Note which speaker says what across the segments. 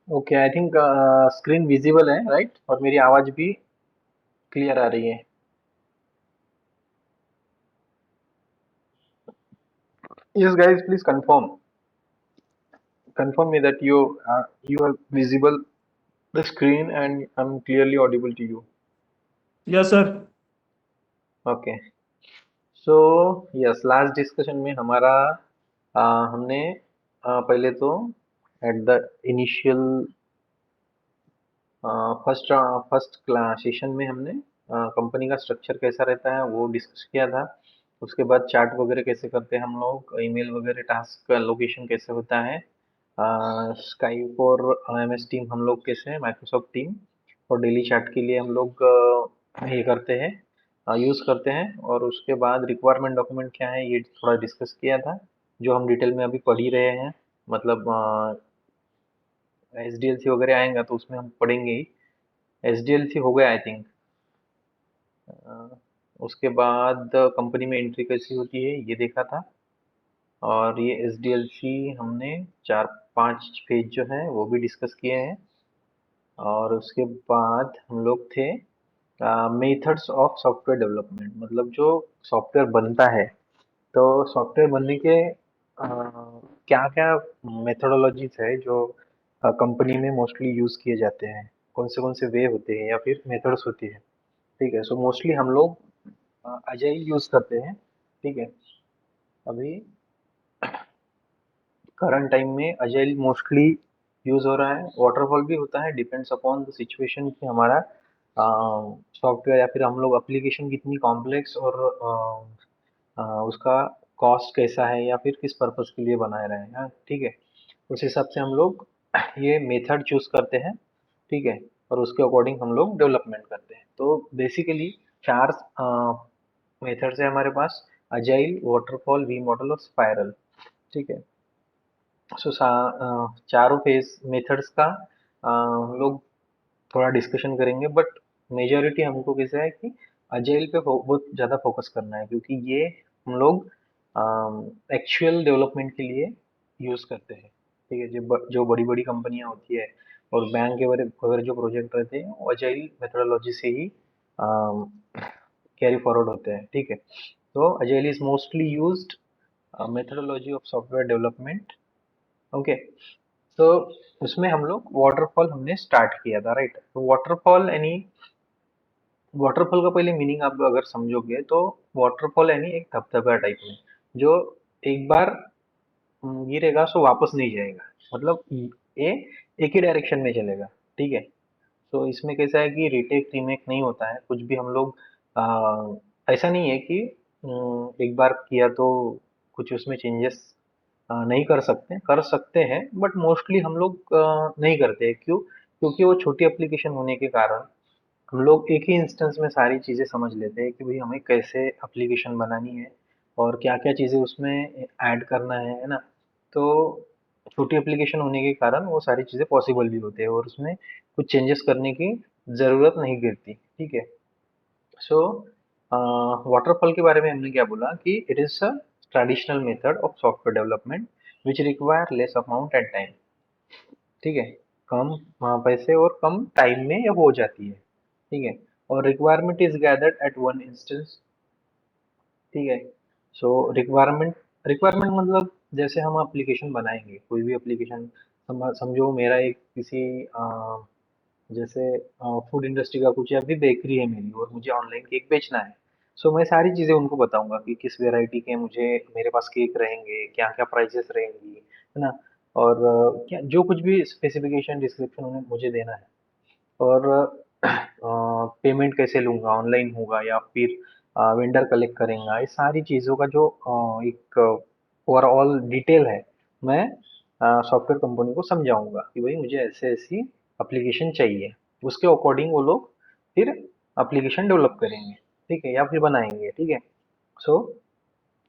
Speaker 1: Okay, I think screen visible है, right? और मेरी आवाज भी क्लियर आ रही है? Yes guys, please confirm me that you are visible the screen and I'm clearly audible to you.
Speaker 2: Yes sir.
Speaker 1: Okay, so yes, last discussion में हमारा हमने पहले तो at the initial first first session में हमने company का structure कैसा रहता है वो डिस्कस किया था। उसके बाद चार्ट वगैरह कैसे करते हैं हम लोग, ईमेल वगैरह टास्क का लोकेशन कैसे होता है, स्काइप और एमएस टीम हम लोग कैसे माइक्रोसॉफ्ट टीम और डेली चैट के लिए हम लोग ये करते हैं, यूज़ करते हैं। और उसके बाद रिक्वायरमेंट डॉक्यूमेंट क्या है ये थोड़ा डिस्कस किया था, जो हम डिटेल में अभी पढ़ ही रहे हैं। मतलब एसडीएलसी वगैरह आएगा तो उसमें हम पढ़ेंगे ही। एसडीएलसी हो गया आई थिंक। उसके बाद कंपनी में एंट्री कैसी होती है ये देखा था। और ये एसडीएलसी हमने चार पांच पेज जो है वो भी डिस्कस किए हैं। और उसके बाद हम लोग थे मेथड्स ऑफ सॉफ्टवेयर डेवलपमेंट, मतलब जो सॉफ्टवेयर बनता है, तो सॉफ्टवेयर बनने के क्या क्या मेथोडोलॉजीज है जो कंपनी में मोस्टली यूज किए जाते हैं, कौन से वे होते हैं या फिर मेथड्स होती है। ठीक है, सो मोस्टली हम लोग अजाइल यूज करते हैं। ठीक है, अभी करंट टाइम में अजाइल मोस्टली यूज हो रहा है, वाटरफॉल भी होता है, डिपेंड्स अपॉन द सिचुएशन कि हमारा सॉफ्टवेयर या फिर हम लोग एप्लीकेशन कितनी कॉम्प्लेक्स और उसका कॉस्ट कैसा है या फिर किस पर्पस के लिए बनाए रहे हैं। हाँ, ठीक है, उस हिसाब से हम लोग ये मेथड चूज करते हैं। ठीक है, और उसके अकॉर्डिंग हम लोग डेवलपमेंट करते हैं। तो बेसिकली चार मेथड्स है हमारे पास: अजाइल, वाटरफॉल, वी मॉडल और स्पाइरल। ठीक है, सो चारों फेज मेथड्स का हम लोग थोड़ा डिस्कशन करेंगे, बट मेजॉरिटी हमको कैसा है कि अजाइल पे बहुत ज़्यादा फोकस करना है, क्योंकि ये हम लोग एक्चुअल डेवलपमेंट के लिए यूज़ करते हैं। ठीक है, जो बड़ी बड़ी कंपनियां होती है और बैंक के वगैरह जो प्रोजेक्ट रहते हैं वो अजाइल मेथोडोलॉजी से ही कैरी फॉरवर्ड होते हैं। ठीक है, तो agile is mostly used methodology of software development. Okay, तो उसमें हम लोग वाटरफॉल हमने स्टार्ट किया था, राइट? तो वाटरफॉल का पहले मीनिंग आप अगर समझोगे तो वाटरफॉल यानी एक धबधबा टाइप में, जो एक बार गिरेगा सो वापस नहीं जाएगा। मतलब ये एक ही डायरेक्शन में चलेगा। ठीक है, तो इसमें कैसा है कि रीटेक रीमेक नहीं होता है कुछ भी। हम लोग ऐसा नहीं है कि एक बार किया तो कुछ उसमें चेंजेस नहीं कर सकते हैं, बट मोस्टली हम लोग नहीं करते हैं। क्यों? क्योंकि वो छोटी एप्लीकेशन होने के कारण हम लोग एक ही इंस्टेंस में सारी चीज़ें समझ लेते हैं कि भाई हमें कैसे एप्लीकेशन बनानी है और क्या-क्या चीज़ें उसमें ऐड करना है ना? तो छोटी एप्लीकेशन होने के कारण वो सारी चीज़ें पॉसिबल भी होते हैं और उसमें कुछ चेंजेस करने की ज़रूरत नहीं गिरती। ठीक है? सो वाटरफॉल के बारे में हमने क्या बोला कि it is a traditional method of software development which require less amount and time. ठीक है, कम पैसे और कम टाइम में ये हो जाती है। ठीक है, और requirement is gathered eight one instance. ठीक है, सो रिक्वायरमेंट मतलब जैसे हम एप्लीकेशन बनाएंगे, कोई भी एप्लीकेशन, समझो मेरा एक किसी जैसे फूड इंडस्ट्री का कुछ या फिर बेकरी है मेरी और मुझे ऑनलाइन केक बेचना है। सो मैं सारी चीज़ें उनको बताऊंगा कि किस वैरायटी के मुझे मेरे पास केक रहेंगे, क्या क्या प्राइसेस रहेंगी, है ना? और क्या जो कुछ भी स्पेसिफिकेशन डिस्क्रिप्शन उन्हें मुझे देना है। और पेमेंट कैसे लूँगा, ऑनलाइन होगा या फिर वेंडर कलेक्ट करेगा, ये सारी चीज़ों का जो एक ओवरऑल डिटेल है, मैं सॉफ्टवेयर कंपनी को समझाऊंगा कि भाई मुझे ऐसे ऐसी एप्लीकेशन चाहिए। उसके अकॉर्डिंग वो लोग फिर एप्लीकेशन डेवलप करेंगे। ठीक है, या फिर बनाएंगे। ठीक है, सो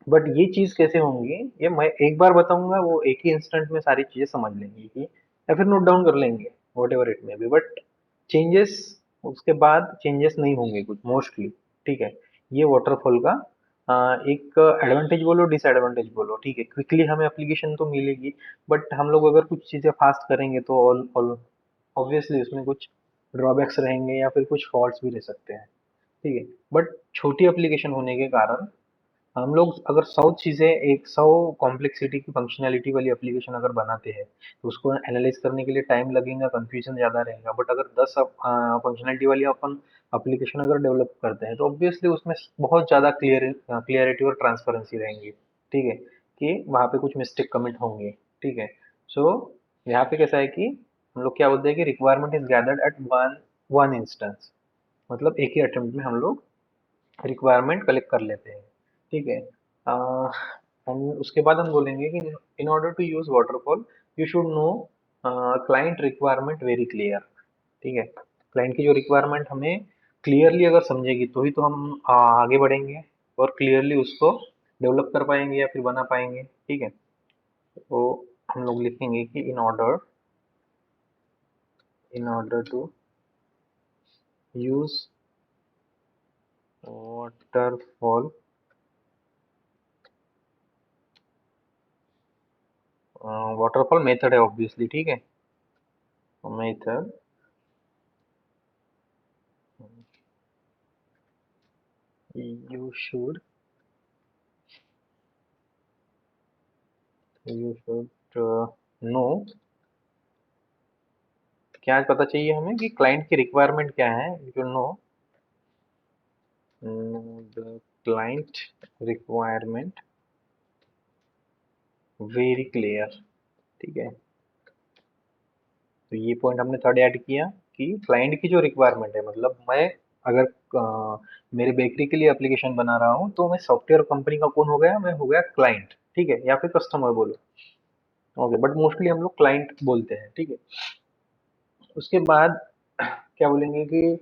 Speaker 1: बट ये चीज़ कैसे होंगी ये मैं एक बार बताऊंगा, वो एक ही इंस्टेंट में सारी चीज़ें समझ लेंगे कि या फिर नोट डाउन कर लेंगे, what ever it may be, but changes उसके बाद चेंजेस नहीं होंगे कुछ मोस्टली। ठीक है, ये वाटरफॉल का एक एडवांटेज बोलो डिसएडवांटेज बोलो, ठीक है, क्विकली हमें एप्लीकेशन तो मिलेगी, बट हम लोग अगर कुछ चीजें फास्ट करेंगे तो ऑब्वियसली उसमें कुछ ड्रॉबैक्स रहेंगे या फिर कुछ फॉल्ट्स भी रह सकते हैं, ठीक है। बट छोटी एप्लीकेशन होने के कारण हम लोग अगर 100 चीजें, एक 100 कॉम्प्लेक्सिटी की फंक्शनैलिटी वाली एप्लीकेशन अगर बनाते हैं तो उसको एनालाइज करने के लिए टाइम लगेगा, कंफ्यूजन ज्यादा रहेगा। बट अगर 10 फंक्शनैलिटी वाली अपन एप्लीकेशन अगर डेवलप करते हैं तो ऑब्वियसली उसमें बहुत ज्यादा क्लियरिटी और ट्रांसपेरेंसी रहेंगी, ठीक है, कि वहाँ पे कुछ मिस्टेक कमिट होंगे, ठीक है। सो यहाँ पे कैसा है कि हम लोग क्या बोलते हैं कि requirement is gathered eight one one instance, मतलब एक ही अटेम्प्ट में हम लोग रिक्वायरमेंट कलेक्ट कर लेते हैं, ठीक है। हम उसके बाद हम बोलेंगे कि in order to use waterfall you should know client requirement very clear, ठीक है। क्लाइंट की जो रिक्वायरमेंट हमें क्लियरली अगर समझेगी तो ही तो हम आगे बढ़ेंगे और क्लियरली उसको डेवलप कर पाएंगे या फिर बना पाएंगे, ठीक है। तो हम लोग लिखेंगे कि in order to use waterfall waterfall method है ऑब्वियसली, ठीक है, method you should you should know, क्या पता चाहिए हमें कि क्लाइंट की रिक्वायरमेंट क्या है, you should know the client requirement very clear, ठीक है। तो ये पॉइंट हमने थर्ड ऐड किया कि क्लाइंट की जो रिक्वायरमेंट है, मतलब मैं अगर मेरे बेकरी के लिए एप्लीकेशन बना रहा हूँ तो मैं सॉफ्टवेयर कंपनी का कौन हो गया, मैं हो गया क्लाइंट, ठीक है, या फिर कस्टमर बोलो, ओके, बट मोस्टली हम लोग क्लाइंट बोलते हैं, ठीक है। उसके बाद क्या बोलेंगे कि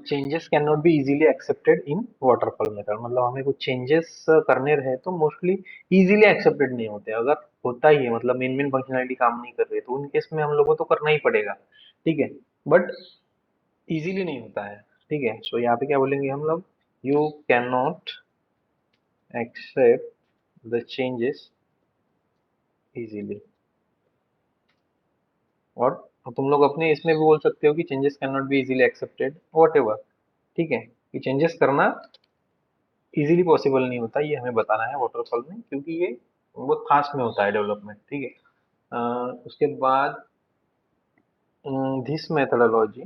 Speaker 1: changes can not be easily accepted in waterfall method, मतलब हमें कुछ चेंजेस करने रहे तो मोस्टली इजीली एक्सेप्टेड नहीं होते, अगर होता ही है मतलब मेन मेन फंक्शनैलिटी काम नहीं कर रही तो उन केस में हम लोग को तो करना ही पड़ेगा, ठीक है, बट इजीली नहीं होता है, ठीक है। सो यहाँ पे क्या बोलेंगे हम लोग, you can not accept the changes easily, और तुम लोग अपने इसमें भी बोल सकते हो कि changes can not be easily accepted what ever, ठीक है, कि चेंजेस करना इजीली पॉसिबल नहीं होता, ये हमें बताना है वाटरफॉल में, क्योंकि ये बहुत फास्ट में होता है डेवलपमेंट, ठीक है। उसके बाद this methodology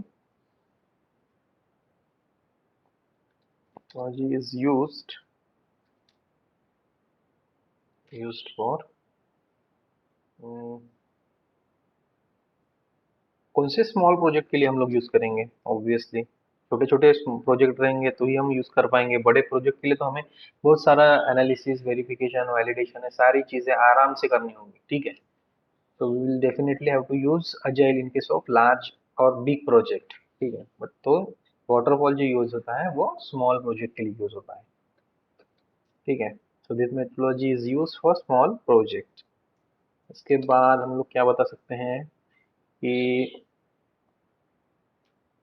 Speaker 1: is used for कौन से स्मॉल प्रोजेक्ट के लिए हम लोग यूज करेंगे, ऑब्वियसली छोटे छोटे प्रोजेक्ट रहेंगे तो ही हम यूज कर पाएंगे, बड़े प्रोजेक्ट के लिए तो हमें बहुत सारा एनालिसिस वेरिफिकेशन वैलिडेशन है, सारी चीजें आराम से करनी होंगी, ठीक है। So we will definitely have to use agile in case of large और big project, ठीक है, बट तो वाटरफॉल जो यूज होता है वो स्मॉल प्रोजेक्ट के लिए यूज होता है, ठीक है। So this methodology is use for small project. इसके बाद हम लोग क्या बता सकते हैं कि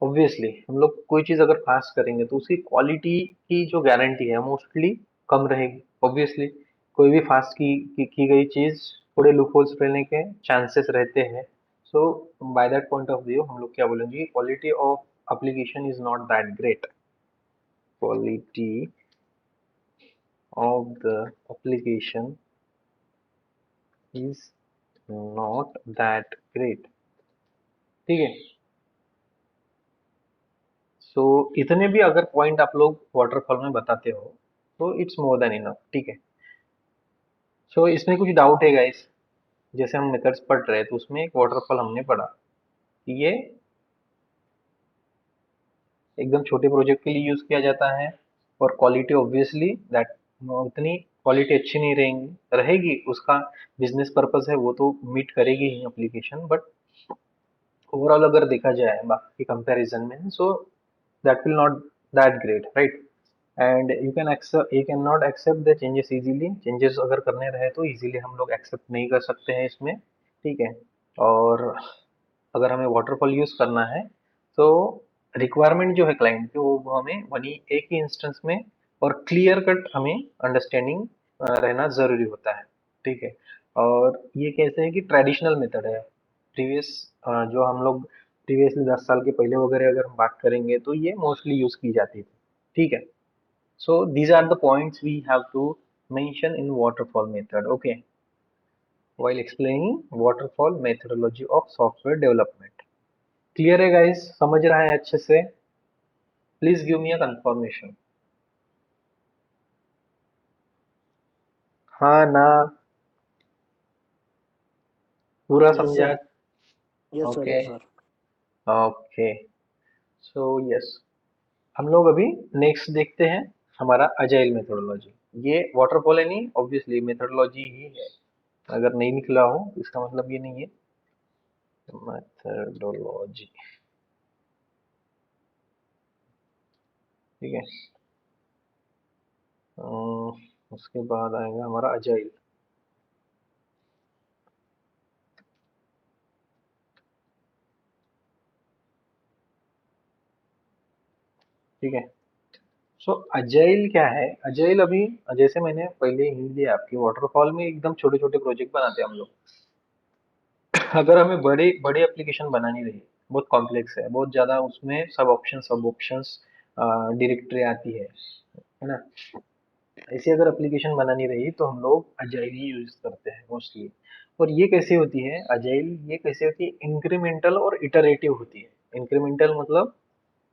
Speaker 1: ऑब्वियसली हम लोग कोई चीज अगर फास्ट करेंगे तो उसकी क्वालिटी की जो गारंटी है मोस्टली कम रहेगी, ऑब्वियसली कोई भी फास्ट की गई चीज थोड़े लूप होल्स रहने के चांसेस रहते हैं। So by that point of view हम लोग क्या बोलेंगे, quality of application is not that great, quality of the application is not that great, ठीक है। सो इतने भी अगर पॉइंट आप लोग वाटरफॉल में बताते हो तो इट्स मोर देन इनफ, ठीक है। सो इसमें कुछ डाउट है गाइस, जैसे हम मेथड्स पढ़ रहे हैं तो उसमें एक वाटरफॉल हमने पढ़ा कि ये एकदम छोटे प्रोजेक्ट के लिए यूज किया जाता है, और क्वालिटी ऑब्वियसली दैट उतनी क्वालिटी अच्छी नहीं रहेगी रहेगी, उसका बिजनेस पर्पस है वो तो मीट करेगी ही एप्लीकेशन, बट ओवरऑल अगर देखा जाए बाकी कंपैरिजन में so that will not that great, right. And you can not accept the changes easily, changes अगर करने रहे तो इजीली हम लोग एक्सेप्ट नहीं कर सकते हैं इसमें, ठीक है। और अगर हमें वाटरफॉल यूज करना है तो रिक्वायरमेंट जो है क्लाइंट की वो हमें वही एक ही इंस्टेंस में और क्लियर कट हमें अंडरस्टैंडिंग रहना जरूरी होता है। ठीक है। और ये कैसे है कि ट्रेडिशनल मेथड है। प्रीवियस जो हम लोग प्रीवियसली 10 साल के पहले वगैरह अगर हम बात करेंगे तो ये मोस्टली यूज की जाती थी। ठीक है। So these are the points we have to mention in waterfall method. Okay, while explaining waterfall methodology of software development। Clear है गाइस, समझ रहा है अच्छे से? Please give me a confirmation. हाँ ना? पूरा
Speaker 2: Yes,
Speaker 1: समझा?
Speaker 2: sir. Yes, sir.
Speaker 1: Okay.
Speaker 2: Yes, sir.
Speaker 1: Okay. So yes, हम लोग अभी नेक्स्ट देखते हैं हमारा अजाइल मेथोडोलॉजी। ये वाटरफॉल है नहीं, ऑब्वियसली मेथोडोलॉजी ही है। अगर नहीं निकला हो इसका मतलब ये नहीं है। मेथोडोलॉजी, ठीक है। उसके बाद आएगा हमारा अजाइल। ठीक है। सो अजाइल क्या है? अजाइल अभी जैसे मैंने पहले हिंट दिया आपकी, वाटरफॉल में एकदम छोटे छोटे प्रोजेक्ट बनाते हैं हम लोग। अगर हमें बड़े बड़े एप्लीकेशन बनानी रही, बहुत कॉम्प्लेक्स है, बहुत ज्यादा उसमें सब ऑप्शंस डायरेक्टरी आती है ना? ऐसी अगर एप्लीकेशन बनानी रही तो हम लोग अजाइल ही यूज करते हैं मोस्टली। और ये कैसे होती है अजाइल? ये कैसे होती है? इंक्रीमेंटल और इटरेटिव होती है। इंक्रीमेंटल मतलब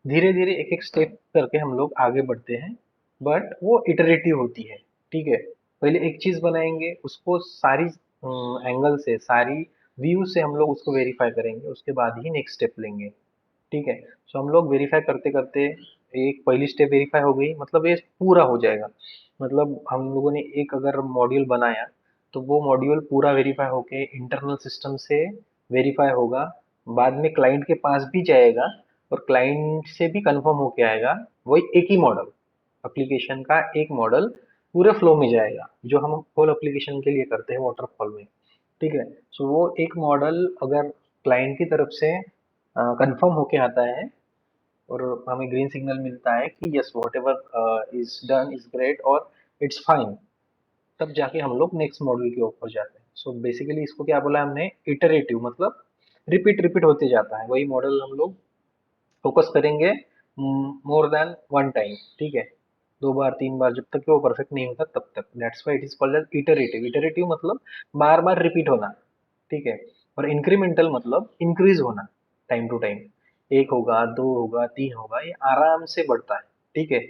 Speaker 1: धीरे धीरे एक एक स्टेप करके हम लोग आगे बढ़ते हैं, बट वो इटरेटिव होती है। ठीक है। पहले एक चीज बनाएंगे, उसको सारी एंगल से, सारी व्यू से हम लोग उसको वेरीफाई करेंगे, उसके बाद ही नेक्स्ट स्टेप लेंगे। ठीक है। सो हम लोग वेरीफाई करते करते, एक पहली स्टेप वेरीफाई हो गई मतलब ये पूरा हो जाएगा। मतलब हम लोगों ने एक अगर मॉड्यूल बनाया तो वो मॉड्यूल पूरा वेरीफाई होके इंटरनल सिस्टम से वेरीफाई होगा, बाद में क्लाइंट के पास भी जाएगा और क्लाइंट से भी कंफर्म होके आएगा। वही एक ही मॉडल, एप्लीकेशन का एक मॉडल पूरे फ्लो में जाएगा, जो हम होल एप्लीकेशन के लिए करते हैं वाटरफॉल में। ठीक है। सो वो एक मॉडल अगर क्लाइंट की तरफ से कंफर्म होके आता है और हमें ग्रीन सिग्नल मिलता है कि yes what ever is done is great और इट्स फाइन, तब जाके हम लोग नेक्स्ट मॉडल के ऊपर जाते हैं। सो बेसिकली इसको क्या बोला हमने? इटरेटिव, मतलब रिपीट रिपीट होते जाता है वही मॉडल। हम लोग फोकस करेंगे मोर देन वन टाइम। ठीक है। दो बार तीन बार, जब तक कि वो परफेक्ट नहीं होता तब तक। That's why it is called as iterative. Iterative मतलब बार बार रिपीट होना। ठीक है। और इंक्रीमेंटल मतलब इंक्रीज होना टाइम टू टाइम। एक होगा, दो होगा, तीन होगा, ये आराम से बढ़ता है। ठीक है।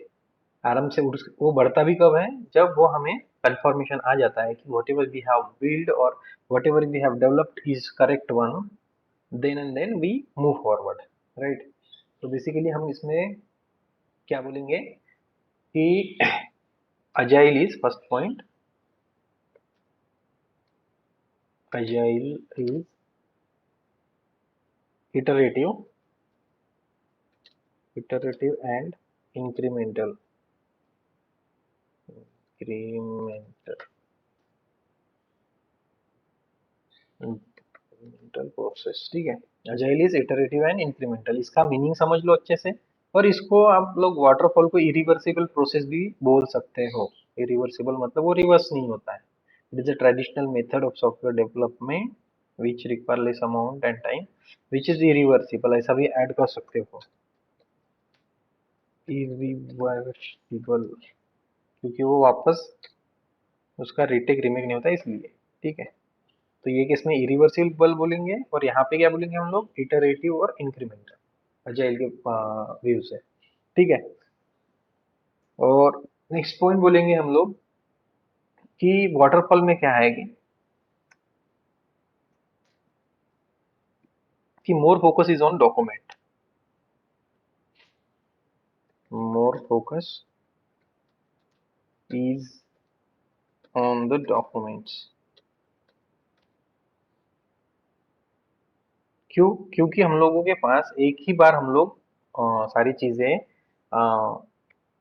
Speaker 1: आराम से वो बढ़ता भी कब है? जब वो हमें कंफर्मेशन आ जाता है कि whatever we have build और whatever we have developed is correct one, then and then we move forward. Right. तो बेसिकली हम इसमें क्या बोलेंगे कि agile is first point. Agile is iterative, iterative and incremental. Incremental incremental process. ठीक है। Agile is iterative and incremental, इसका meaning समझ लो अच्छे से। और इसको आप लोग वाटरफॉल को इरिवर्सिबल प्रोसेस भी बोल सकते हो। इरिवर्सिबल मतलब वो रिवर्स नहीं होता है। It is a traditional method of software development which require less amount and time, which is irreversible, ऐसा भी ऐड कर सकते हो। irreversible क्योंकि वो वापस उसका रीटेक रीमेक नहीं होता इसलिए। ठीक है। तो ये केस में इरिवर्सिबल बोलेंगे और यहाँ पे क्या बोलेंगे हम लोग? इटरेटिव और इंक्रीमेंटल अजाइल के व्यू से। ठीक है। और नेक्स्ट पॉइंट बोलेंगे हम लोग कि वाटरफॉल में क्या है कि more focus is on document. More focus is on the documents. क्यों? क्योंकि हम लोगों के पास एक ही बार हम लोग सारी चीजें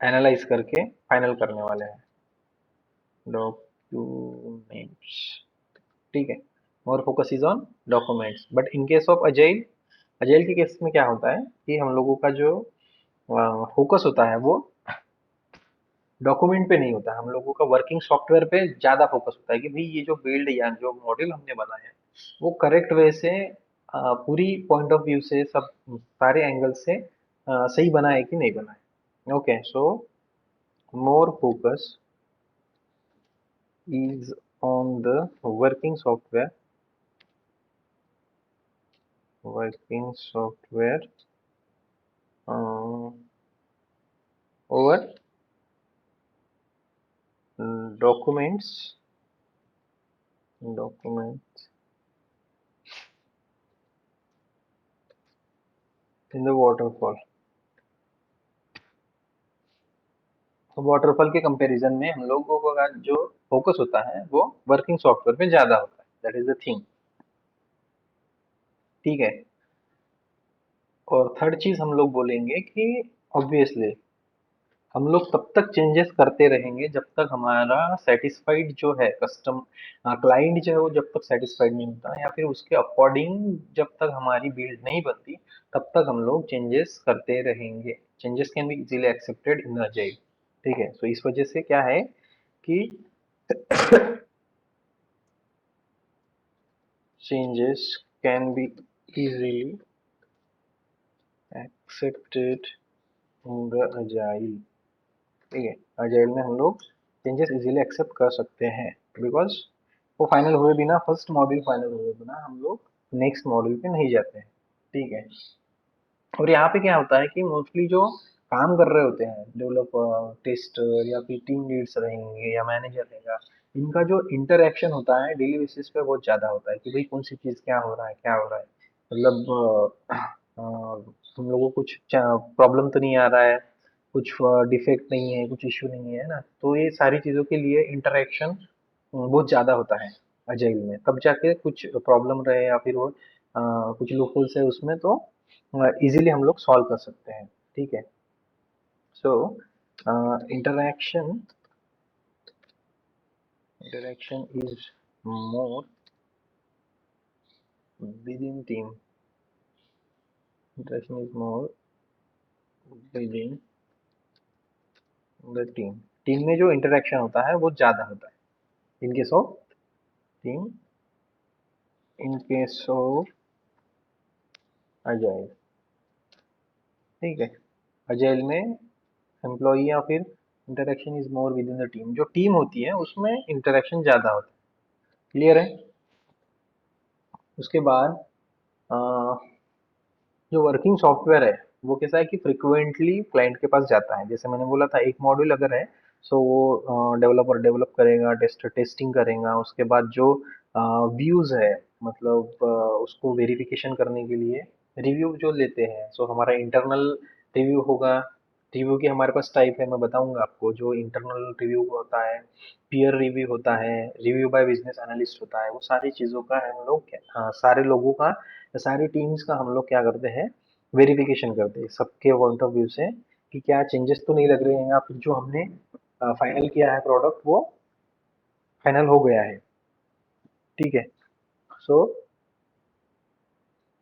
Speaker 1: एनालाइज करके फाइनल करने वाले हैं। डॉक्यूमेंट्स। ठीक है। More focus is on documents, but in case of agile agile के केस में क्या होता है कि हम लोगों का जो फोकस होता है वो डॉक्यूमेंट पे नहीं होता, हम लोगों का वर्किंग सॉफ्टवेयर पे ज्यादा फोकस होता है कि भाई ये जो बिल्ड या जो मॉड्यूल हमने बनाया है वो करेक्ट वे से पूरी पॉइंट ऑफ व्यू से सब सारे एंगल से सही बना है कि नहीं बना है। Okay, so more focus is on the working software uh, over documents in the waterfall। Waterfall के कंपैरिजन में हम लोगों का जो फोकस होता है वो वर्किंग सॉफ्टवेयर पे ज्यादा होता है, दैट इज द थिंग। ठीक है। और थर्ड चीज हम लोग बोलेंगे कि ऑब्वियसली हम लोग तब तक चेंजेस करते रहेंगे जब तक हमारा सेटिस्फाइड जो है कस्टम क्लाइंट जो है वो जब तक सेटिस्फाइड नहीं होता या फिर उसके अकॉर्डिंग जब तक हमारी बिल्ड नहीं बनती तब तक हम लोग चेंजेस करते रहेंगे। Changes can be easily accepted in agile. ठीक है, तो इस वजह से क्या है कि changes can be easily accepted in the agile। ठीक है, agile में हम लोग चेंजेस इजीली एक्सेप्ट कर सकते हैं बिकॉज वो फाइनल हुए बिना, फर्स्ट मॉड्यूल फाइनल हुए बिना हम लोग नेक्स्ट मॉड्यूल पे नहीं जाते हैं। ठीक है। और यहाँ पे क्या होता है कि मोस्टली जो काम कर रहे होते हैं डेवलपर, टेस्टर या फिर टीम लीड्स रहेंगे या मैनेजर रहेगा, इनका जो इंटरेक्शन होता है डेली बेसिस पे बहुत ज्यादा होता है कि भाई कौन सी चीज क्या हो रहा है क्या हो रहा है। मतलब हम लोगों को कुछ प्रॉब्लम तो नहीं आ रहा है, कुछ डिफेक्ट नहीं है, कुछ इश्यू नहीं है ना, तो ये सारी चीजों के लिए इंटरेक्शन बहुत ज्यादा होता है अजाइल में, तब जाके कुछ प्रॉब्लम रहे या फिर वो कुछ लूपहोल्स है उसमें तो इजीली हम लोग सॉल्व कर सकते हैं। ठीक है। So interaction interaction is more within team. Interaction is more within the team. Team में जो इंटरैक्शन होता है वो ज्यादा होता है in case of team, in case of agile. ठीक है। अजाइल में एम्प्लॉई या फिर interaction is more within the team, जो टीम होती है उसमें इंटरैक्शन ज्यादा होता है। क्लियर है। उसके बाद अ, जो वर्किंग सॉफ्टवेयर है वो कैसा है कि फ्रिक्वेंटली क्लाइंट के पास जाता है। जैसे मैंने बोला था एक मॉड्यूल अगर है सो वो डेवलपर डेवलप करेगा, टेस्टर टेस्टिंग करेगा, उसके बाद जो व्यूज है मतलब उसको वेरिफिकेशन करने के लिए रिव्यू जो लेते हैं, सो हमारा इंटरनल रिव्यू होगा। रिव्यू की हमारे पास टाइप है, मैं बताऊंगा आपको। जो इंटरनल रिव्यू होता है, पीयर रिव्यू होता है, रिव्यू बाय बिजनेस एनालिस्ट होता है, वो सारी चीजों का हम लोग सारे लोगों का, सारी टीम्स का हम लोग क्या करते हैं, वेरिफिकेशन करते हैं सबके पॉइंट ऑफ व्यू से कि क्या चेंजेस तो नहीं लग रहे हैं या फिर जो हमने फाइनल किया है प्रोडक्ट वो फाइनल हो गया है। ठीक है। सो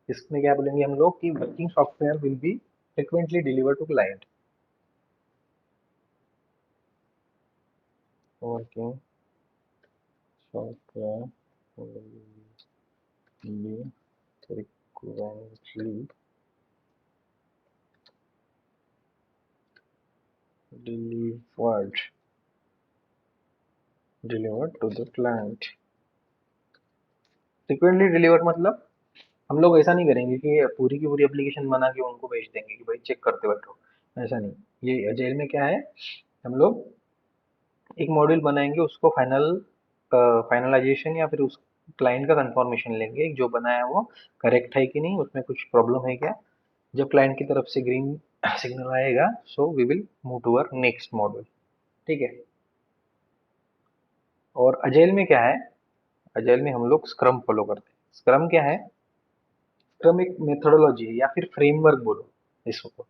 Speaker 1: इसमें क्या बोलेंगे हम लोग कि working software will be frequently deliver to client. Working software will be frequently delivered delivered to the client। Frequently deliver मतलब हम लोग ऐसा नहीं करेंगे कि पूरी की पूरी एप्लीकेशन बना के उनको भेज देंगे कि भाई चेक करते बैठो, ऐसा नहीं। ये एजाइल में क्या है, हम लोग एक मॉड्यूल बनाएंगे, उसको फाइनलाइजेशन या फिर उस क्लाइंट का कंफर्मेशन लेंगे जो बनाया है वो करेक्ट है कि नहीं, उसमें कुछ प्रॉब्लम है क्या। जब क्लाइंट की तरफ से ग्रीन सिग्नल आएगा so we will move to our next module. ठीक है। और अजेल में क्या है, अजेल में हम लोग स्क्रम फॉलो करते हैं। स्क्रम क्या है, स्क्रम एक मेथोडोलॉजी है या फिर फ्रेमवर्क बोलो इसको।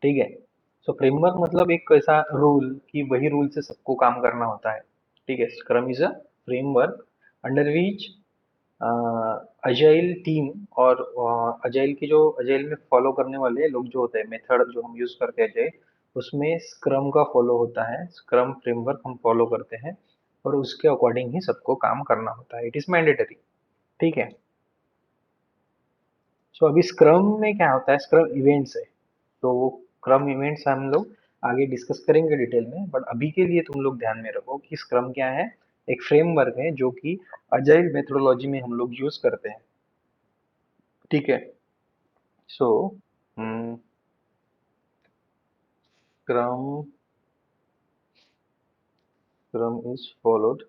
Speaker 1: ठीक है। सो फ्रेमवर्क मतलब एक ऐसा रूल कि वही रूल से सबको काम करना होता है। ठीक है। Scrum is a framework under which agile team और अजाइल की जो अजाइल में फॉलो करने वाले लोग जो होते हैं, मेथड जो हम यूज करते हैं अजाइल, उसमें स्क्रम का फॉलो होता है, स्क्रम फ्रेमवर्क हम फॉलो करते हैं और उसके अकॉर्डिंग ही सबको काम करना होता है, इट इज मैंडेटरी। ठीक है। सो अभी स्क्रम में क्या होता है, स्क्रम इवेंट्स है, तो वो स्क्रम इवेंट्स हम लोग आगे डिस्कस करेंगे डिटेल में, बट अभी के लिए तुम लोग ध्यान में रखो कि स्क्रम क्या है। एक फ्रेमवर्क है जो कि अजाइल मेथोडोलॉजी में हम लोग यूज करते हैं। ठीक है। सो scrum scrum is followed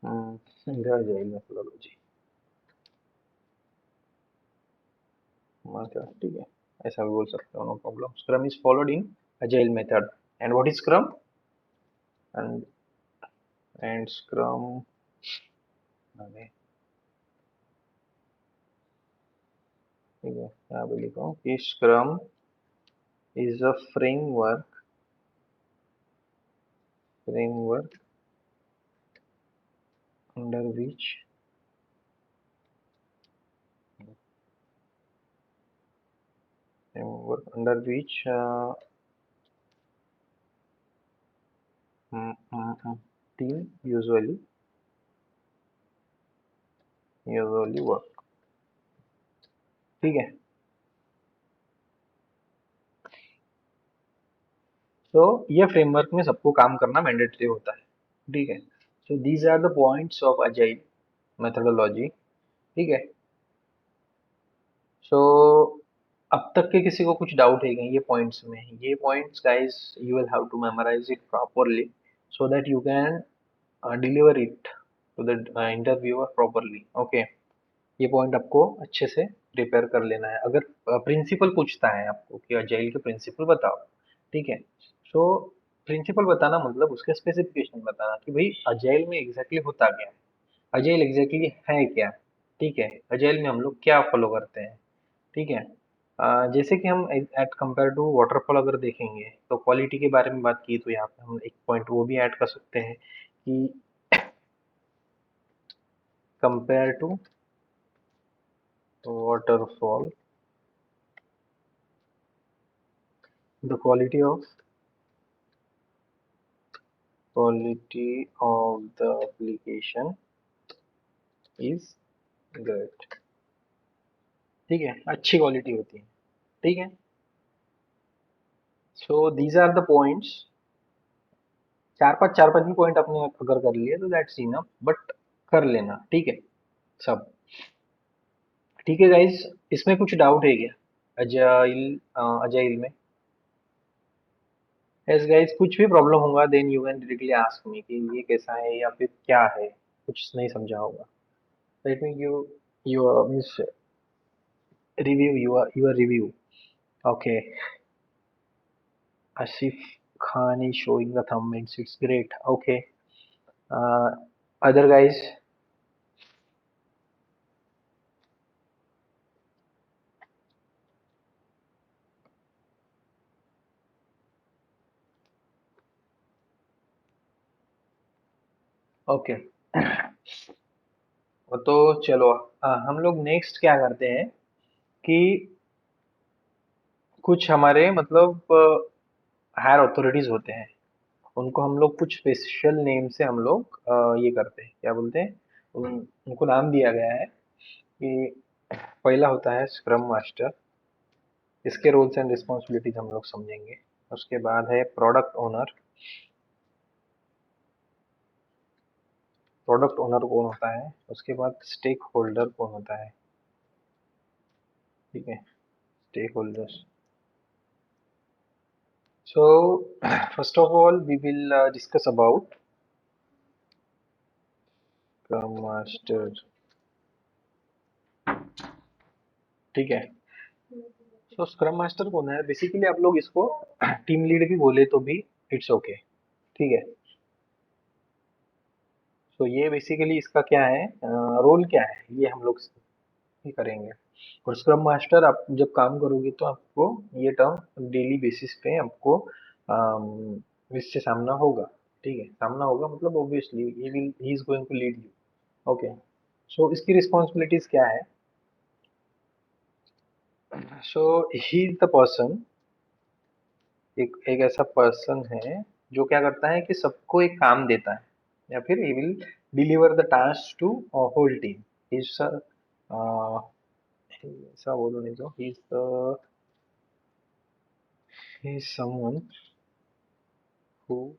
Speaker 1: in the agile methodology। मतलब ठीक है, ऐसा भी बोल सकते हो, no problem. Scrum is followed in agile method. And what is scrum? And scrum, ठीक है, यहाँ पे लिखा हूँ कि scrum is a framework under which framework under which team usually work। ठीक है। तो ये फ्रेमवर्क में सबको काम करना मैंडेटरी होता है। ठीक है। So these are the points of agile methodology. ठीक है। सो अब तक के किसी को कुछ डाउट है क्या ये पॉइंट्स में? ये points guys you will have to memorise it properly so that you can deliver it to the interviewer properly. Okay. ये पॉइंट आपको अच्छे से प्रिपेयर कर लेना है। अगर प्रिंसिपल पूछता है आपको कि अजाइल के प्रिंसिपल बताओ, ठीक है, सो प्रिंसिपल बताना मतलब उसके स्पेसिफिकेशन बताना कि भाई अजाइल में एग्जैक्टली होता क्या है, अजाइल एग्जैक्टली है क्या। ठीक है। अजाइल में हम लोग क्या फॉलो करते हैं। ठीक है। जैसे कि हम एट कंपेयर टू वाटरफॉल अगर देखेंगे तो क्वालिटी के बारे में बात की, तो यहाँ पे हम एक पॉइंट वो भी ऐड कर सकते हैं कि compare to waterfall, the quality of the application is great। ठीक है, अच्छी क्वालिटी होती है। ठीक है। So these are the points. चार पांच भी पॉइंट अपने अगर कर लिए तो दैट्स इनफ, बट कर लेना। ठीक है सब। ठीक है गाइज, इसमें कुछ डाउट है क्या अजाइल अजाइल में? यस गाइज, कुछ भी प्रॉब्लम होगा then you can directly ask me कि ये कैसा है या फिर क्या है, कुछ नहीं समझा होगा। Let me give your means review your review। Okay, Asif Khan is showing the thumbnails. It's great. Okay, uh, other guys. Okay, तो चलो हम लोग नेक्स्ट क्या करते हैं कि कुछ हमारे मतलब हायर अथॉरिटीज होते हैं, उनको हम लोग कुछ स्पेशल नेम से हम लोग ये करते हैं, क्या बोलते हैं, उनको नाम दिया गया है कि पहला होता है स्क्रम मास्टर। इसके रोल्स एंड रिस्पॉन्सिबिलिटीज हम लोग समझेंगे। उसके बाद है प्रोडक्ट ओनर। प्रोडक्ट ओनर कौन होता है? उसके बाद स्टेक होल्डर कौन होता है? ठीक है, stakeholders. So first of all we will discuss about scrum master. ठीक है। सो स्क्रम मास्टर कौन है? बेसिकली आप लोग इसको टीम लीड भी बोले तो भी इट्स ओके। ठीक है। सो ये बेसिकली इसका क्या है, रोल क्या है, ये हम लोग ही करेंगे। और स्क्रम मास्टर आप जब काम करोगे तो आपको ये टर्म डेली बेसिस पे आपको इससे सामना होगा। ठीक है, सामना होगा मतलब obviously he is going to lead you. Okay, so इसकी रिस्पॉन्सिबिलिटीज क्या है? So he is the person, एक एक ऐसा पर्सन है जो क्या करता है कि सबको एक काम देता है, या फिर he will deliver the task to whole team. Is ऐसा बोलो नहीं तो he is someone who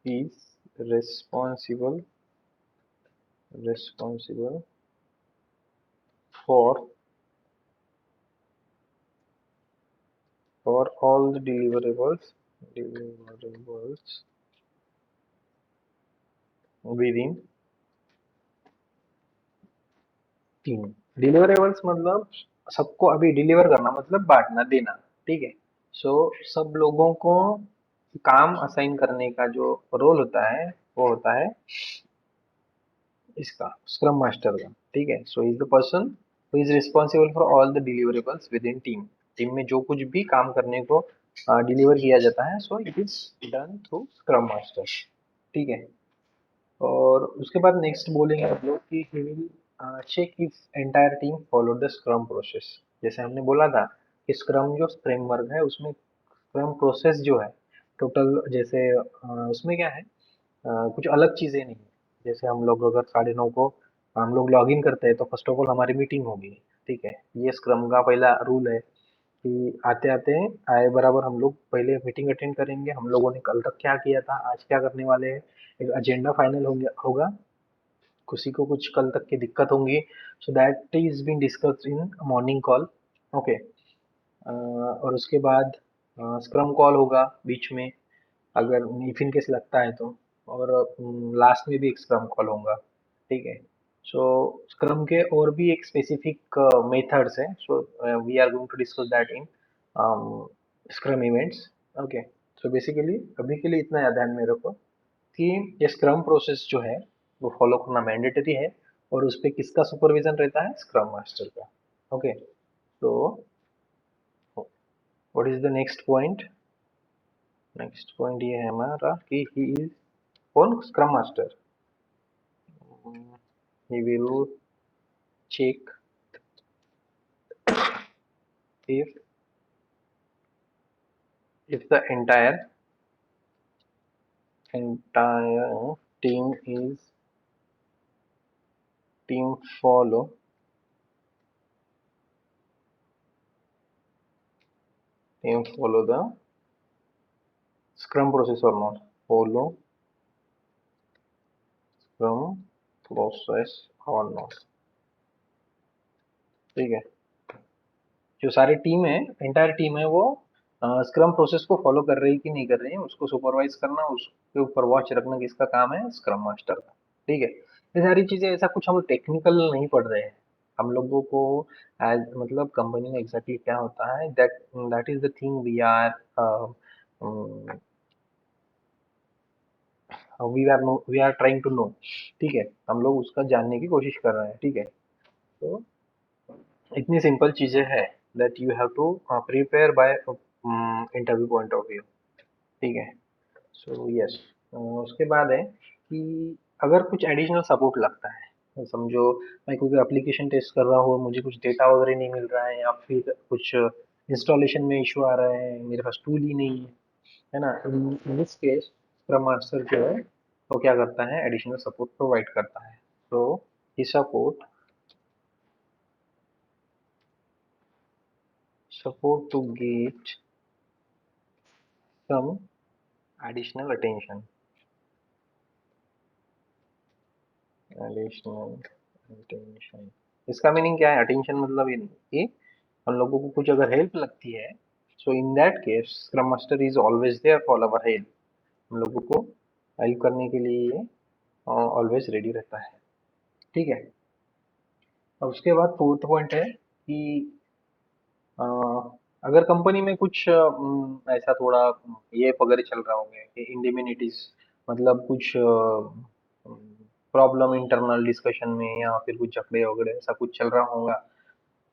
Speaker 1: is responsible responsible for all the deliverables within team. Deliverables मतलब सबको अभी डिलीवर करना मतलब बांटना देना। ठीक है, सो सब लोगों को काम असाइन करने का जो रोल होता है वो होता है इसका, स्क्रम मास्टर का। ठीक है, so is the person who is responsible for all the deliverables with in team. Team में जो कुछ भी काम करने को डिलीवर किया जाता है, so it is done through scrum master. ठीक है, और उसके बाद नेक्स्ट बोलेंगे हम लोग कि he will check if entire team follow the scrum process. जैसे हमने बोला था कि स्क्रम जो फ्रेमवर्क है उसमें स्क्रम प्रोसेस जो है टोटल, जैसे उसमें क्या है, कुछ अलग चीजें नहीं है। जैसे हम लोग अगर 9:30 को हम लोग लॉग इन करते हैं तो फर्स्ट ऑफ ऑल हमारी मीटिंग होगी। ठीक है, ये स्क्रम का पहला रूल है कि आते आते आए बराबर हम लोग पहले मीटिंग अटेंड करेंगे, हम लोगों ने कल तक क्या किया था, आज क्या करने वाले हैं, एक एजेंडा फाइनल हो गया होगा। किसी को कुछ कल तक की दिक्कत होंगी, so that is been discussed in morning call. Okay, और उसके बाद स्क्रम कॉल होगा बीच में, अगर इफ इन केस लगता है तो, और लास्ट में भी एक स्क्रम कॉल होगा। ठीक है, सो स्क्रम के और भी एक स्पेसिफिक मेथड्स हैं, so we are going to discuss that in scrum events. Okay, so basically अभी के लिए इतना याद ध्यान में रखो कि ये स्क्रम प्रोसेस जो है वो फॉलो करना मैंडेटरी है, और उस पे किसका सुपरविजन रहता है, स्क्रम मास्टर का। ओके, तो what is the next point? Next point ये है हमारा कि ही इज, कौन, scrum master, he will check if the entire team follow the scrum process or not, follow scrum process or not। ठीक है, जो सारी टीम है, एंटायर टीम है, वो स्क्रम प्रोसेस को फॉलो कर रही कि नहीं कर रही है, उसको सुपरवाइज करना, उसके ऊपर वॉच रखना किसका काम है, स्क्रम मास्टर का। ठीक है, ये सारी चीजें, ऐसा कुछ हम टेक्निकल नहीं पढ़ रहे हैं। हम लोगों को एज मतलब कंपनी में एग्जैक्टली क्या होता है, that that is the thing we are trying to know. ठीक है, हम लोग उसका जानने की कोशिश कर रहे हैं। ठीक है, तो इतनी सिंपल चीजें हैं that you have to prepare by interview point of view. ठीक है, सो यस, उसके बाद है कि अगर कुछ एडिशनल सपोर्ट लगता है, तो समझो मैं कोई एप्लीकेशन टेस्ट कर रहा हूँ, मुझे कुछ डेटा वगैरह नहीं मिल रहा है, या फिर कुछ इंस्टॉलेशन में इशू आ रहा है, मेरे पास टूल ही नहीं है ना, in this case scrum master जो है वो क्या करता है, एडिशनल सपोर्ट प्रोवाइड करता है। तो ये support to get some additional additional attention. इसका मीनिंग क्या है? अटेंशन मतलब ये नहीं कि हम लोगों को कुछ अगर हेल्प लगती है, so in that case scrum master is always there for our help. हम लोगों को हेल्प करने के लिए ये ऑलवेज रेडी रहता है। ठीक है, और उसके बाद फोर्थ पॉइंट है कि अ, अगर कंपनी में कुछ ऐसा थोड़ा ये वगैरह चल रहा होगा कि इंडिमिनिटीज, मतलब कुछ प्रॉब्लम इंटरनल डिस्कशन में, या फिर कुछ झगड़े वगैरह ऐसा कुछ चल रहा होगा,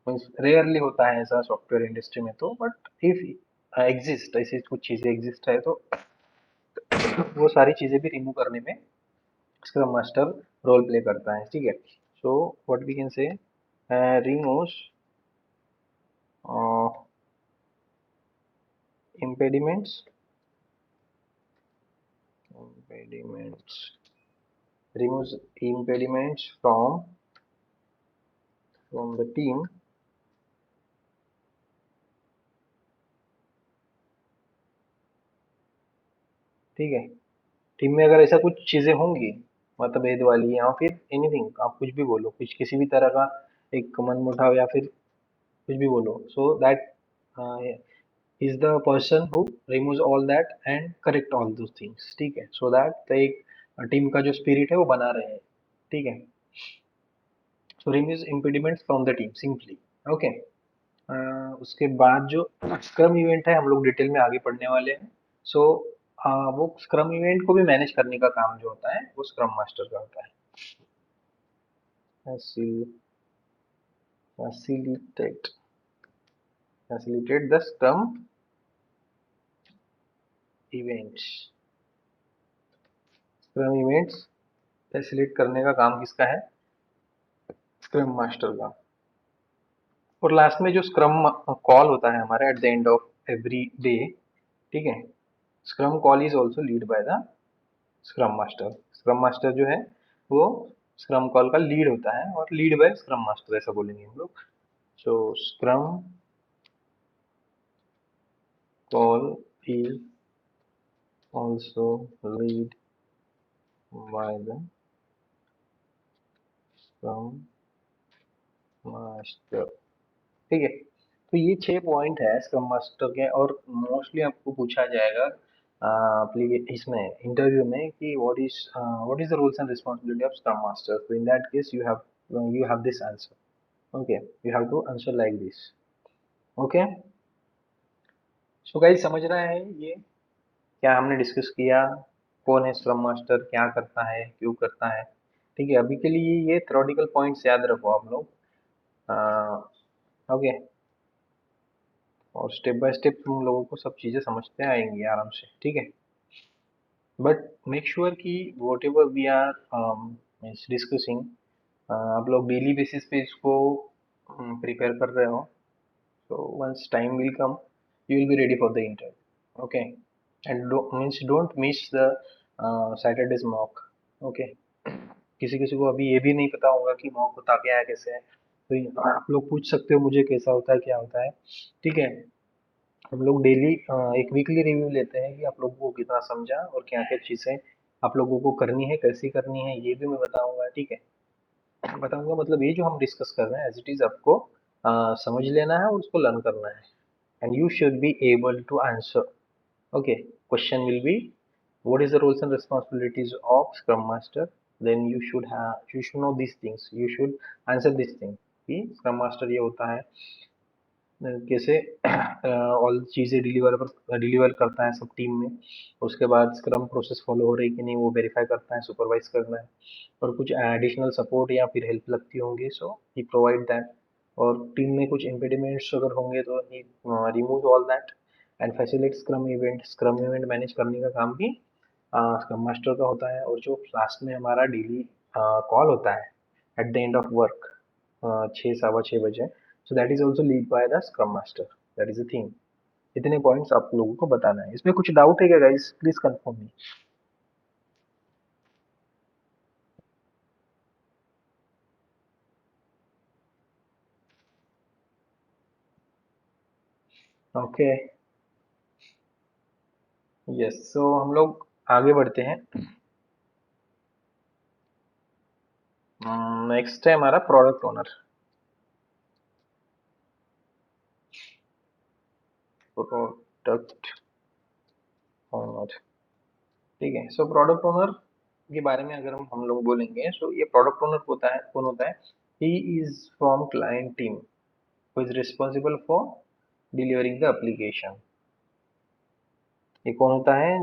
Speaker 1: मीन्स रेयरली होता है ऐसा सॉफ्टवेयर इंडस्ट्री में, तो बट इफ एग्जिस्ट, ऐसी कुछ चीजें एग्जिस्ट है, तो वो सारी चीजें भी रिमूव करने में स्क्रम मास्टर रोल प्ले करता है, ठीक है। So what we can say, removes impediments impediments removes impediments from the team, ठीक है। टीम में अगर ऐसा कुछ चीजें होंगी मतभेद वाली या फिर एनीथिंग, आप कुछ भी बोलो, कुछ किसी भी तरह का एक मनमुटाव या फिर कुछ भी बोलो, सो that is the person who removes all that and correct all those things, ठीक है। सो दैट एक टीम का जो स्पिरिट है वो बना रहे, ठीक है। So removes impediments from the team simply, okay. उसके बाद जो स्क्रम इवेंट है हम लोग डिटेल में आगे पढ़ने वाले हैं। सो वो स्क्रम इवेंट को भी मैनेज करने का काम जो होता है वो स्क्रम मास्टर का होता है। Facilitate facilitate the scrum events, scrum events facilitate करने का काम किसका है, स्क्रम मास्टर का। और लास्ट में जो स्क्रम कॉल होता है हमारा at the end of every day, ठीक है। Scrum call is also lead by the scrum master. Scrum master जो है वो स्क्रम कॉल का लीड होता है और लीड बाय स्क्रम मास्टर ऐसा बोलेंगे हम लोग। So scrum call is also lead by the scrum master, ठीक है। तो ये 6 पॉइंट है स्क्रम मास्टर के, और मोस्टली आपको पूछा जाएगा इसमें इंटरव्यू में कि what is the roles and responsibility of scrum master. तो in that case you have this answer, okay, you have to answer like this, okay. So guys समझ रहा है ये क्या हमने डिस्कस किया, कौन है स्क्रम मास्टर, क्या करता है, क्यों करता है, ठीक है। अभी के लिए ये थ्योरेटिकल पॉइंट्स याद रखो आप लोग, ओके। और स्टेप बाय स्टेप तुम लोगों को सब चीजें समझते आएंगी आराम से, ठीक है। बट मेक श्योर कि whatever we are discussing, आप लोग डेली बेसिस पे इसको प्रिपेयर कर रहे हो। So once time will come, you will be ready for the interview. Okay, and don't miss the Saturday's mock. Okay, किसी किसी को अभी ये भी नहीं पता होगा कि मॉक होता क्या है, कैसे है, तो आप लोग पूछ सकते हो मुझे कैसा होता है, क्या होता है, ठीक है। हम लोग डेली एक वीकली रिव्यू लेते हैं कि आप लोगों को कितना समझा और क्या क्या चीज़ें आप लोगों को करनी है, कैसी करनी है, ये भी मैं बताऊंगा, ठीक है। बताऊंगा मतलब ये जो हम डिस्कस कर रहे हैं एज इट इज आपको समझ लेना है और उसको लर्न करना है, and you should be able to answer. Okay, question will be what is the roles and responsibilities of Scrum Master? Then you should know these things. You should answer this thing. कि Scrum Master ये होता है, कैसे all चीज़ें deliver करता है सब team में। उसके बाद स्क्रम प्रोसेस फॉलो हो रही कि नहीं वो वेरीफाई करता है, सुपरवाइज करना है। और कुछ एडिशनल सपोर्ट या फिर हेल्प लगती होंगी सो ही प्रोवाइड दैट। और टीम में कुछ इम्पेडिमेंट्स अगर होंगे तो he remove all that and facilitate scrum event manage करने का काम भी स्क्रम मास्टर का होता है। और जो लास्ट में हमारा डेली कॉल होता है at the end of work 6 सवा 6 बजे, सो that is also lead by the scrum master, that is the thing. इतने पॉइंट्स आप लोगों को बताना है। इसमें कुछ डाउट है क्या guys, please confirm me. Okay, yes. So हम लोग आगे बढ़ते हैं। नेक्स्ट है हमारा प्रोडक्ट ओनर। प्रोडक्ट ओनर, ठीक है। सो प्रोडक्ट ओनर के बारे में अगर हम लोग बोलेंगे, सो ये प्रोडक्ट ओनर होता है, कौन होता है, he is from client team who is responsible for delivering the application. ये कौन होता है,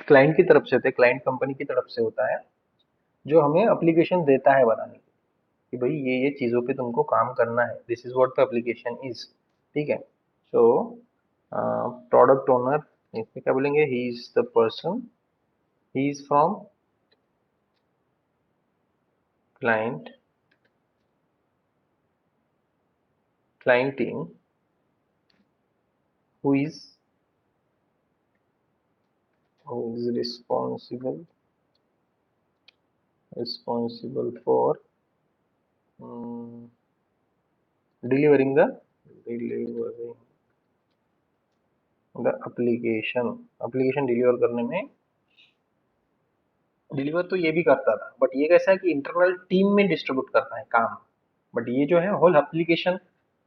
Speaker 1: क्लाइंट की तरफ से होता है, क्लाइंट कंपनी की तरफ से होता है, जो हमें एप्लीकेशन देता है बनाने के, कि भाई ये चीज़ों पे तुमको काम करना है, this is what the application is, ठीक है। सो प्रोडक्ट ओनर इसमें क्या बोलेंगे, ही is the person, he is from client, client team, who is who is responsible for um, delivering delivering the application deliver करने में, डिलीवर तो ये भी करता था बट ये कैसा है कि इंटरनल टीम में डिस्ट्रीब्यूट करना है काम, बट ये जो है होल एप्लीकेशन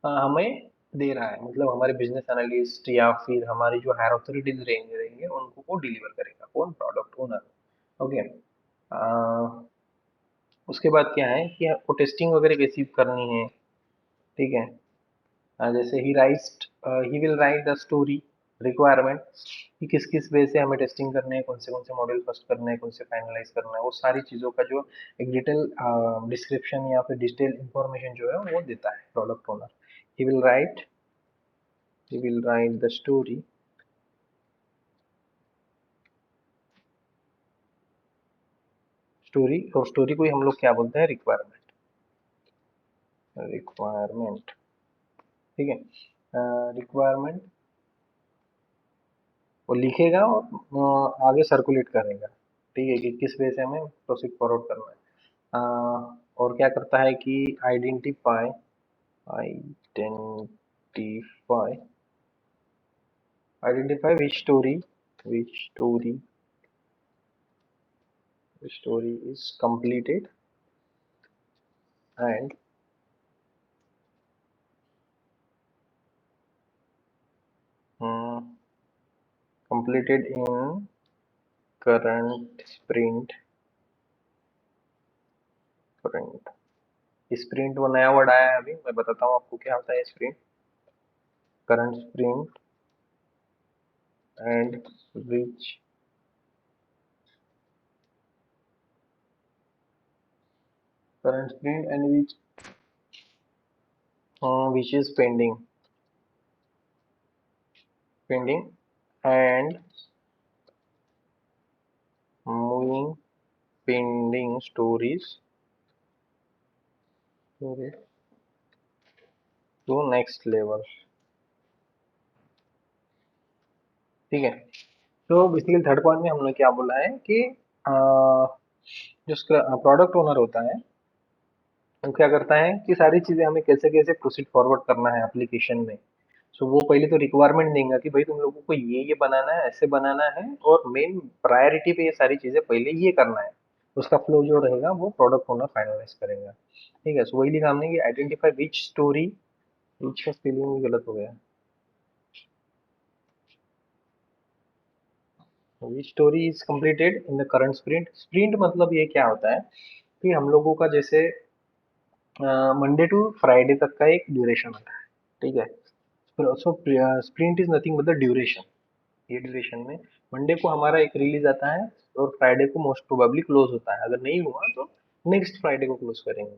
Speaker 1: हमें दे रहा है, मतलब हमारे बिजनेस एनालिस्ट या फिर हमारी जो हायर अथॉरिटीज रहेंगे उनको वो डिलीवर करेगा, कौन, प्रोडक्ट ओनर। ओके। उसके बाद क्या है कि आपको टेस्टिंग वगैरह कैसी करनी है, ठीक है। जैसे he will write the story requirement, कि किस किस वे से हमें टेस्टिंग करने हैं, कौन से मॉड्यूल फर्स्ट करने हैं, कौन से फाइनलाइज करना है, वो सारी चीज़ों का जो एक डिटेल डिस्क्रिप्शन या फिर डिटेल इंफॉर्मेशन जो है वो देता है product owner. He will write he will write the story, और स्टोरी को ही हम लोग क्या बोलते हैं, रिक्वायरमेंट, ठीक है। रिक्वायरमेंट वो लिखेगा और आगे सर्कुलेट करेगा, ठीक है, कि किस वे से हमें प्रोसीड फॉरवर्ड करना है। और क्या करता है कि identify identify identify which story is completed and completed in current sprint। Sprint वो नया वर्ड आया है, अभी मैं बताता हूँ आपको क्या होता है sprint. Current sprint and which current sprint and which is pending and moving pending stories to next level, ठीक है। तो बेसिकली थर्ड पॉइंट में हमने क्या बोला है कि जो प्रोडक्ट ओनर होता है वो क्या करता है कि सारी चीजें हमें कैसे कैसे प्रोसीड फॉरवर्ड करना है एप्लीकेशन में। सो वो पहले तो रिक्वायरमेंट देगा कि भाई तुम लोगों को ये बनाना है, ऐसे बनाना है, और मेन प्रायोरिटी पे ये सारी चीजें पहले ये करना है। उसका फ्लो जो रहेगा वो प्रोडक्ट ओनर फाइनलाइज करेगा, ठीक है। सो वही लिखा हमने कि आइडेंटिफाई विच स्टोरी, विच का स्पेलिंग भी गलत हो गया, which story is completed in the current sprint. Sprint मतलब ये क्या होता है कि हम लोगों का जैसे मंडे टू फ्राइडे तक का एक ड्यूरेशन होता है, ठीक है। So sprint is nothing but the duration. ये ड्यूरेशन में मंडे को हमारा एक रिलीज आता है और फ्राइडे को मोस्ट प्रोबेबली क्लोज होता है, अगर नहीं हुआ तो नेक्स्ट फ्राइडे को क्लोज करेंगे,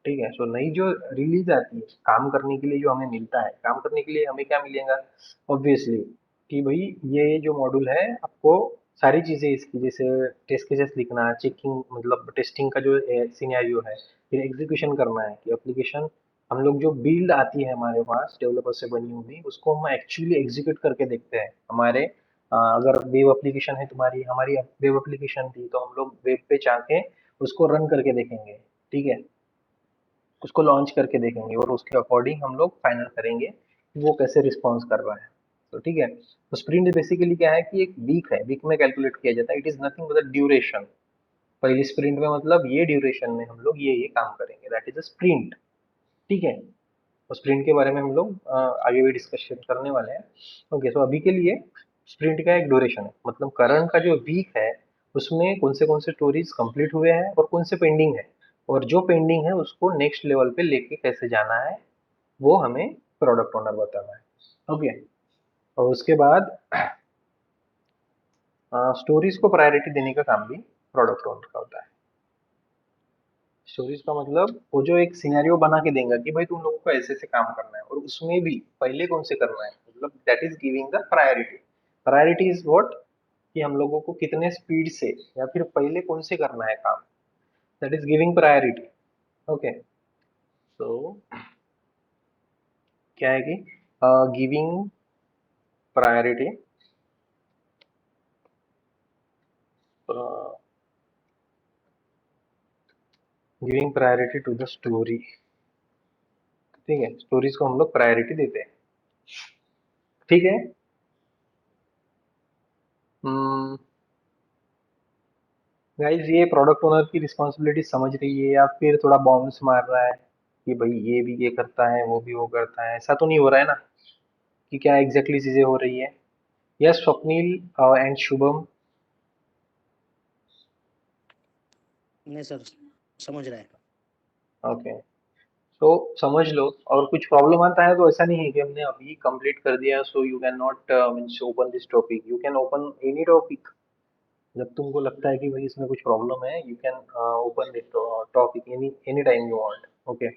Speaker 1: ठीक है। सो नई जो रिलीज आती है काम करने के लिए, जो हमें मिलता है काम करने के लिए, हमें क्या मिलेगा, ऑब्वियसली कि भाई ये जो मॉड्यूल है आपको सारी चीजें इसकी, जैसे टेस्ट केसेस लिखना, चेकिंग मतलब टेस्टिंग का जो सिनेरियो है, फिर एग्जीक्यूशन करना है कि एप्लीकेशन हम लोग जो बिल्ड आती है हमारे पास डेवलपर से बनी हुई उसको हम एक्चुअली एग्जीक्यूट करके देखते हैं हमारे। अगर वेब एप्लीकेशन है तुम्हारी, हमारी वेब एप्लीकेशन थी तो हम लोग वेब पे जाके उसको रन करके देखेंगे, ठीक है, उसको लॉन्च करके देखेंगे और उसके अकॉर्डिंग हम लोग फाइनल करेंगे कि वो कैसे रिस्पॉन्स कर रहा है। तो ठीक है, तो स्प्रिंट बेसिकली क्या है कि एक वीक है, वीक में कैलकुलेट किया जाता है, it is nothing but duration. पहली स्प्रिंट में मतलब ये ड्यूरेशन में हम लोग ये काम करेंगे, दैट इज अ स्प्रिंट, ठीक है। तो स्प्रिंट के बारे में हम लोग आगे भी डिस्कशन करने वाले हैं। ओके, सो अभी के लिए स्प्रिंट का एक ड्यूरेशन है, मतलब करंट का जो वीक है उसमें कौन से स्टोरीज कंप्लीट हुए हैं और कौन से पेंडिंग है, और जो पेंडिंग है उसको नेक्स्ट लेवल पे लेके कैसे जाना है वो हमें प्रोडक्ट ओनर बताना है। ओके, और उसके बाद स्टोरीज को प्रायोरिटी देने का काम भी प्रोडक्ट ओनर का होता है। स्टोरीज का मतलब वो जो एक सिनेरियो बना के देगा कि भाई तुम लोगों को ऐसे ऐसे काम करना है और उसमें भी पहले कौन से करना है, मतलब that is giving the priority. Priority is what, कि हम लोगों को कितने स्पीड से या फिर पहले कौन से करना है काम, that is giving priority. Okay, तो क्या है कि giving priority, giving priority to the story. ठीक है, स्टोरीज को हम लोग प्रायोरिटी देते हैं। ठीक है। गाइस, ये प्रोडक्ट ओनर की रिस्पॉन्सिबिलिटी समझ रही है या फिर थोड़ा बाउंस मार रहा है कि भाई ये भी ये करता है वो भी वो करता है, ऐसा तो नहीं हो रहा है ना, कि क्या एग्जैक्टली चीजें हो रही है? Yes Swapnil and Shubham.
Speaker 2: नहीं सर, समझ रहा है।
Speaker 1: ओके, तो समझ लो, और कुछ प्रॉब्लम आता है तो ऐसा नहीं है कि हमने अभी कंप्लीट कर दिया so you can not means open this topic, you can open any topic. जब तुमको लगता है कि भाई इसमें कुछ प्रॉब्लम है, you can open this topic any any time you want. Okay,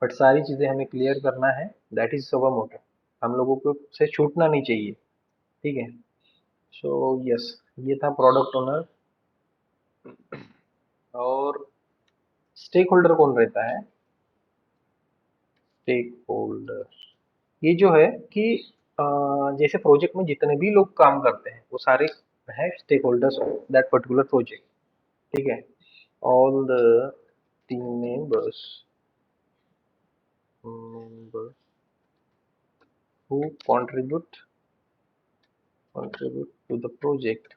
Speaker 1: but सारी चीजें हमें क्लियर करना है, दैट इज अवर मोटिव। हम लोगों को से छूटना नहीं चाहिए। ठीक है, सो यस, ये था प्रोडक्ट ओनर। और स्टेक होल्डर कौन रहता है? स्टेक होल्डर ये जो है कि जैसे प्रोजेक्ट में जितने भी लोग काम करते हैं वो सारे हैं stakeholders of that particular project. ठीक है, all the team members member who contribute to the project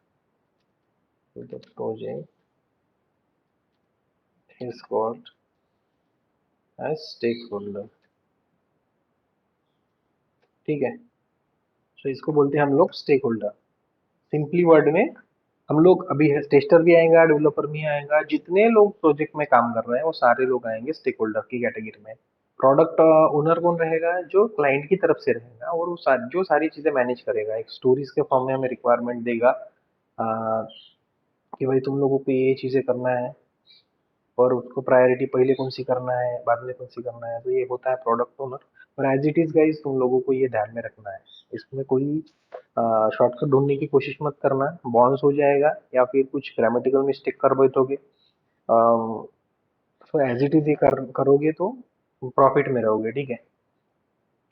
Speaker 1: is called as stakeholder। ठीक है, तो इसको बोलते हैं हम लोग स्टेक होल्डर। सिंपली वर्ड में हम लोग अभी टेस्टर भी आएगा, डेवलपर भी आएगा, जितने लोग प्रोजेक्ट में काम कर रहे हैं वो सारे लोग आएंगे स्टेक होल्डर की कैटेगरी में। प्रोडक्ट ओनर कौन रहेगा? जो क्लाइंट की तरफ से रहेगा और वो जो सारी चीजें मैनेज करेगा, एक स्टोरीज के फॉर्म में हमें रिक्वायरमेंट देगा कि भाई तुम लोगों को ये चीजें करना है और उसको प्रायोरिटी पहले कौन सी करना है बाद में कौन सी करना है, तो ये होता है प्रोडक्ट ओनर। और एज इट इज गाइस, तुम लोगों को ये ध्यान में रखना है, इसमें कोई शॉर्टकट ढूंढने की कोशिश मत करना, बाउंस हो जाएगा या फिर कुछ ग्रामेटिकल मिस्टेक कर बैठोगे। तो एज इट इज ये करोगे तो प्रॉफिट में रहोगे। ठीक है,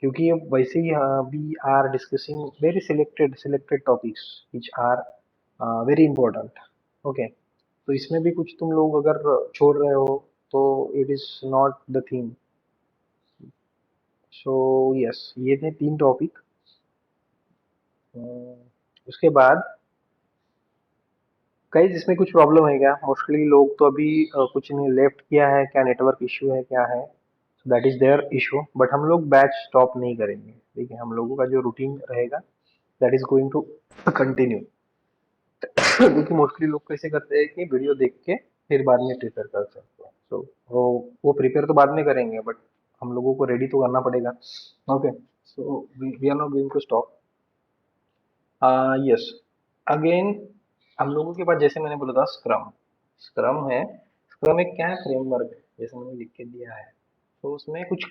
Speaker 1: क्योंकि अब वैसे ही we are discussing very selected topics which are very important. Okay, तो इसमें भी कुछ तुम लोग अगर छोड़ रहे हो तो it is not the thing. So yes, ये थे 3 टॉपिक। उसके बाद गाइस, इसमें कुछ प्रॉब्लम है क्या? मोस्टली लोग तो अभी कुछ नहीं लेफ्ट किया है, क्या नेटवर्क इश्यू है क्या है? सो that is there issue, but हम लोग बैच स्टॉप नहीं करेंगे। ठीक है, हम लोगों का जो रूटीन रहेगा that is going to continue. क्योंकि मोस्टली लोग कैसे करते हैं कि वीडियो देख के फिर बाद में प्रिपेयर कर सकते हैं, सो वो प्रिपेयर तो बाद में करेंगे बट हम लोगों को रेडी तो करना पड़ेगा। Okay, so we are not going to stop. Yes, again हम लोगों के पास जैसे मैंने बोला था स्क्रम, स्क्रम है। स्क्रम एक क्या है? फ्रेमवर्क है, जैसे मैंने लिख के दिया है। तो उसमें कुछ